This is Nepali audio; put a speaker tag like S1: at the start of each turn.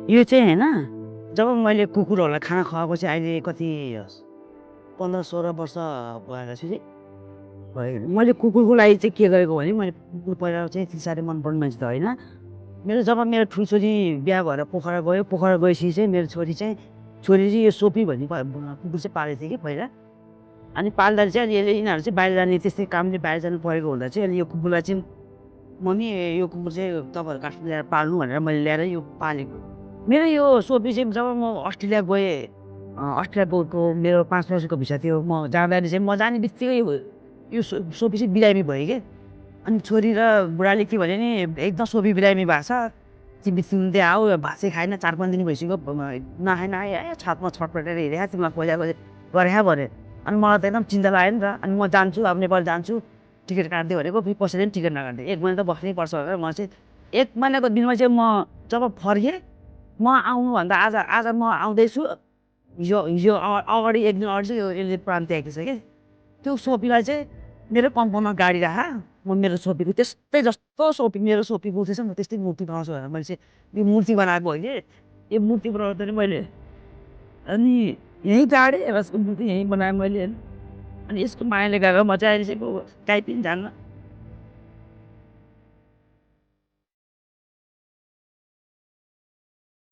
S1: यो चाहिँ होइन जब मैले कुकुरहरूलाई खाना खुवाएको चाहिँ अहिले कति 15-16 वर्ष भएर चाहिँ भयो। मैले कुकुरको लागि चाहिँ के गरेको भने मैले कुकुर पहिला चाहिँ त्यति साह्रै मनपर्ने मान्छे त होइन। जब मेरो ठुलो छोरी बिहा भएर पोखरा गयो, पोखरा गएपछि चाहिँ मेरो छोरी चाहिँ यो सोपी भन्ने कुकुर चाहिँ पालेको थिएँ कि पहिला। अनि पाल्दा चाहिँ अहिले यिनीहरू चाहिँ बाहिर जाने त्यस्तै कामले बाहिर जानु परेको हुँदा चाहिँ अनि यो कुकुरलाई चाहिँ मम्मी यो कुकुर चाहिँ तपाईँहरू काठमाडौँ ल्याएर पाल्नु भनेर मैले ल्याएर यो पालेको। मेरो यो सोपी चाहिँ जब म अस्ट्रेलिया गएँ, अस्ट्रेलिया गएको मेरो 5 वर्षको भिसा थियो। म जाँदाखेरि चाहिँ म जाने बित्तिकै यो सोपी चाहिँ बिरामी भयो कि। अनि छोरी र बुढाले के भने नि एकदम सोपी बिरामी भएको छ, तिमी सुन्दै आऊ, भात चाहिँ खाएन 4-5 दिन भइसक्यो, नखाइ छातमा छटपटेर हिँडेँ तिमीलाई खोजा गरे भने। अनि मलाई त एकदम चिन्ता लाग्यो नि त। अनि म जान्छु अब नेपाल जान्छु, टिकट काटिदियो भनेको फेरि कसैले पनि टिकट नकाटिदियो। 1 महिना त बस्नै पर्छ भनेर म चाहिँ 1 महिनाको दिनमा चाहिँ म जब फर्केँ, म आउनुभन्दा आज म आउँदैछु, हिजो अगाडि 1 दिन अगाडि चाहिँ यो यसले प्राण त्यागेको छ कि। त्यो सोपीलाई चाहिँ मेरो कम्पाउन्डमा गाडी राख, म मेरो सोपीको त्यस्तै जस्तो सोपी मेरो सोपी गुल्छ म त्यस्तै मूर्ति बनाउँछु भनेर मैले चाहिँ यो मूर्ति बनाएको हो कि। यो मूर्ति बनाउँदा मैले अनि यहीँ गाडेँ, यसको मूर्ति यहीँ बनाएँ मैले होइन। अनि यसको मायाले गर्दा म चाहिँ अहिले चाहिँ कहीँ पनि जान्न।